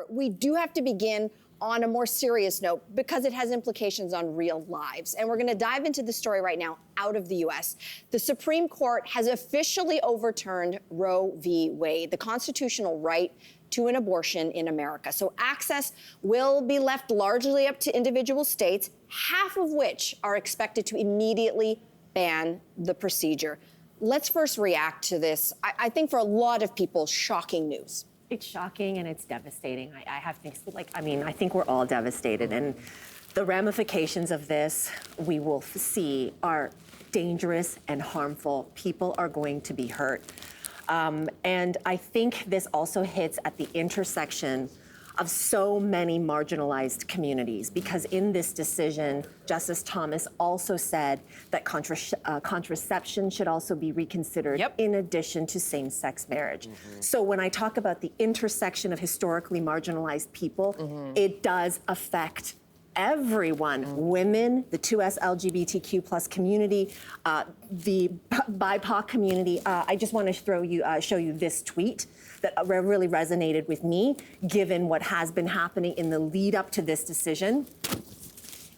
We do have to begin on a more serious note because it has implications on real lives. And we're going to dive into the story right now out of the U.S. The Supreme Court has officially overturned Roe v. Wade, the constitutional right to an abortion in America. So access will be left largely up to individual states, half of which are expected to immediately ban the procedure. Let's first react to this. I think for a lot of people, shocking news. It's shocking and it's devastating. I have things I think we're all devastated, and the ramifications of this we will see are dangerous and harmful. People are going to be hurt. And I think this also hits at the intersection of so many marginalized communities, because in this decision, Justice Thomas also said that contraception should also be reconsidered in addition to same-sex marriage. So when I talk about the intersection of historically marginalized people, it does affect everyone, women, the 2S LGBTQ plus community, the BIPOC community. I just want to show you this tweet that really resonated with me, given what has been happening in the lead up to this decision.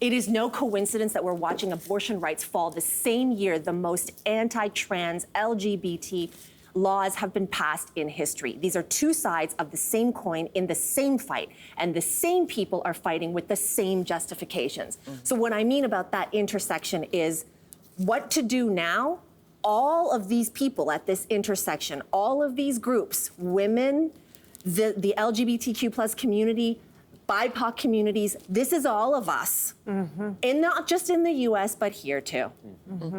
It is no coincidence that we're watching abortion rights fall the same year the most anti-trans LGBT laws have been passed in history. These are two sides of the same coin in the same fight, and the same people are fighting with the same justifications. So what I mean about that intersection is what to do now. All of these people at this intersection, all of these groups, women, the LGBTQ plus community, BIPOC communities, this is all of us. And not just in the US, but here too.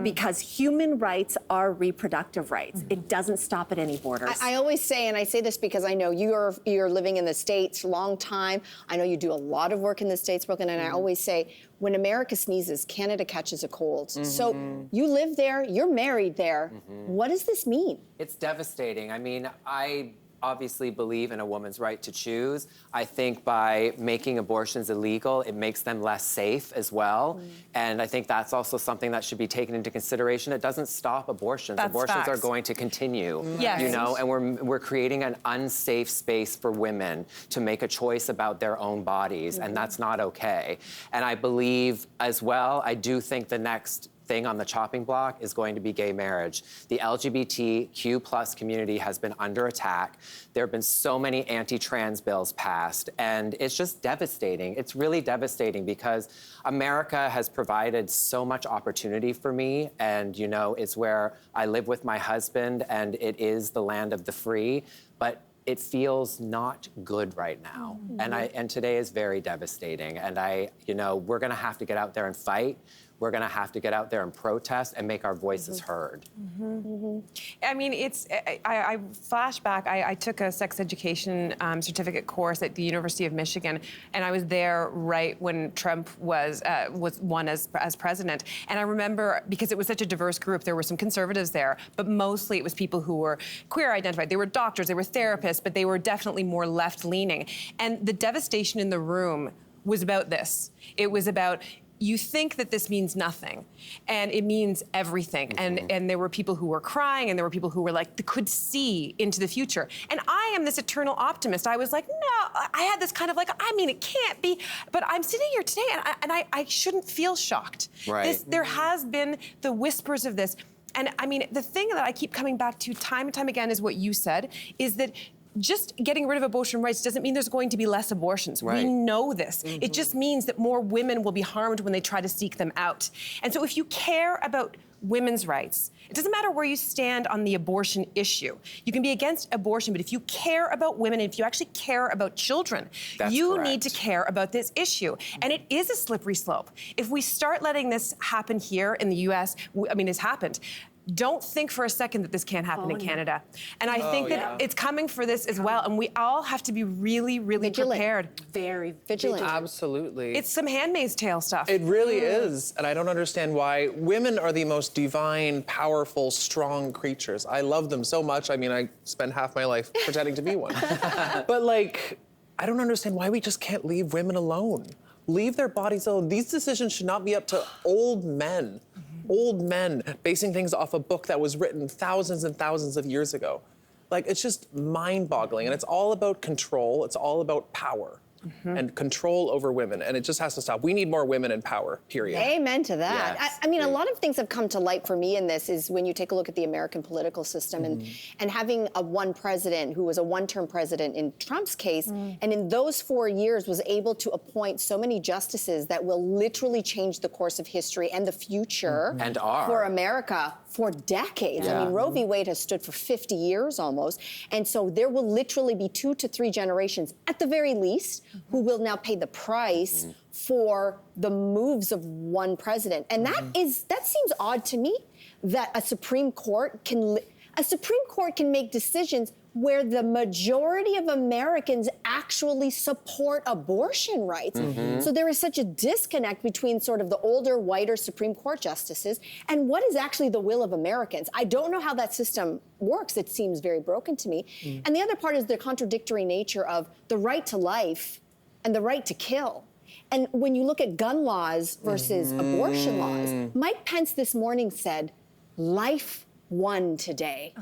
Because human rights are reproductive rights. It doesn't stop at any borders. I always say, and I say this because I know you're living in the States a long time. I know you do a lot of work in the States, Brooklyn, and I always say, when America sneezes, Canada catches a cold. So you live there, you're married there. What does this mean? It's devastating. I mean, I obviously believe in a woman's right to choose. I think by making abortions illegal, it makes them less safe as well. And I think that's also something that should be taken into consideration. It doesn't stop abortions. Abortions are going to continue, you know, and we're creating an unsafe space for women to make a choice about their own bodies, and that's not okay. And I believe as well, I do think the next thing on the chopping block is going to be gay marriage. The LGBTQ plus community has been under attack. There have been so many anti-trans bills passed, and it's just devastating. It's really devastating because America has provided so much opportunity for me, and you know, it's where I live with my husband, and it is the land of the free, but it feels not good right now. And today is very devastating. And you know, we're gonna have to get out there and fight. We're gonna have to get out there and protest and make our voices heard. I mean, I flash back, I took a sex education certificate course at the University of Michigan, and I was there right when Trump was won as president. And I remember, because it was such a diverse group, there were some conservatives there, but mostly it was people who were queer identified. They were doctors, they were therapists, but they were definitely more left-leaning. And the devastation in the room was about this. It was about, you think that this means nothing, and it means everything. And there were people who were crying, and there were people who were like, could see into the future. And I am this eternal optimist. I was like, no, I had this kind of like, I mean, it can't be. But I'm sitting here today, and I shouldn't feel shocked. Right. There has been the whispers of this. And I mean, the thing that I keep coming back to time and time again is what you said, is that just getting rid of abortion rights doesn't mean there's going to be less abortions. We know this. It just means that more women will be harmed when they try to seek them out. And so if you care about women's rights, it doesn't matter where you stand on the abortion issue. You can be against abortion, but if you care about women, and if you actually care about children, you need to care about this issue. And it is a slippery slope. If we start letting this happen here in the US, I mean, it's happened. Don't think for a second that this can't happen in Canada. And I think that it's coming for this as well. And we all have to be really, really prepared. Very vigilant. Absolutely. It's some Handmaid's Tale stuff. It really is. And I don't understand why women are the most divine, powerful, strong creatures. I love them so much. I mean, I spend half my life pretending to be one. But like, I don't understand why we just can't leave women alone. Leave their bodies alone. These decisions should not be up to old men. Old men basing things off a book that was written thousands and thousands of years ago. Like, it's just mind-boggling, and it's all about control. It's all about power and control over women, and it just has to stop. We need more women in power, period. Amen to that. Yes, I mean, a agreed. lot of things have come to light for me in this is when you take a look at the American political system and having a one president who was a one-term president in Trump's case, and in those 4 years was able to appoint so many justices that will literally change the course of history and the future And are. for America for decades. I Yeah. mean, Roe v. Wade has stood for 50 years almost, and so there will literally be 2 to 3 generations at the very least who will now pay the price for the moves of one president. And that seems odd to me, that a Supreme Court can make decisions where the majority of Americans actually support abortion rights. So there is such a disconnect between sort of the older, whiter Supreme Court justices and what is actually the will of Americans. I don't know how that system works. It seems very broken to me. And the other part is the contradictory nature of the right to life and the right to kill. And when you look at gun laws versus abortion laws, Mike Pence this morning said, life won today.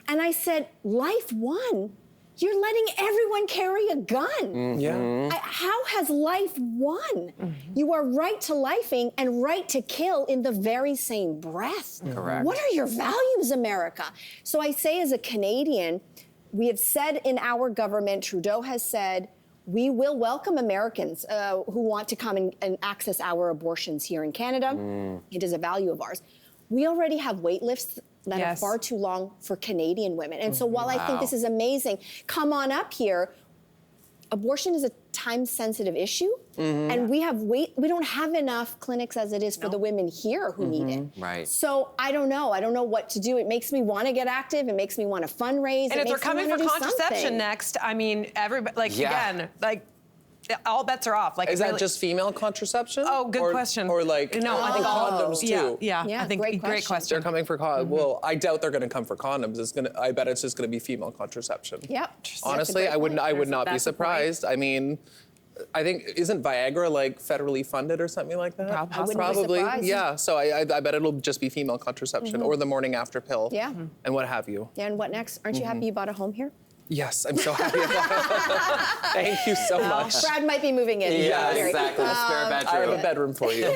And I said, life won? You're letting everyone carry a gun. Yeah. How has life won? You are right to lifing and right to kill in the very same breath. Correct. What are your values, America? So I say as a Canadian, we have said in our government, Trudeau has said, we will welcome Americans who want to come and access our abortions here in Canada. It is a value of ours. We already have wait lists that are far too long for Canadian women. And so while I think this is amazing, come on up here, abortion is a time-sensitive issue, and we don't have enough clinics as it is for the women here who need it. Right. So I don't know what to do. It makes me want to get active, it makes me want to fundraise. And if they're coming for contraception something. next, I mean, everybody, again, all bets are off. Like, Is that just female contraception? Oh, good question. Or like No, I think all. condoms too? Yeah, Yeah, I think great great question. They're coming for condoms. Well, I doubt they're going to come for condoms. I bet it's just going to be female contraception. Yep. Honestly, I would not be That's the point. surprised. I mean, I think isn't Viagra like federally funded or something like that? I wouldn't be Probably. surprised. Yeah. So I bet it'll just be female contraception or the morning after pill. Yeah. And what have you. Yeah, and what next? Aren't you happy you bought a home here? Yes, I'm so happy about it. Thank you so much. Brad might be moving in. Yeah, Very- exactly. A spare I have bedroom. a bedroom for you.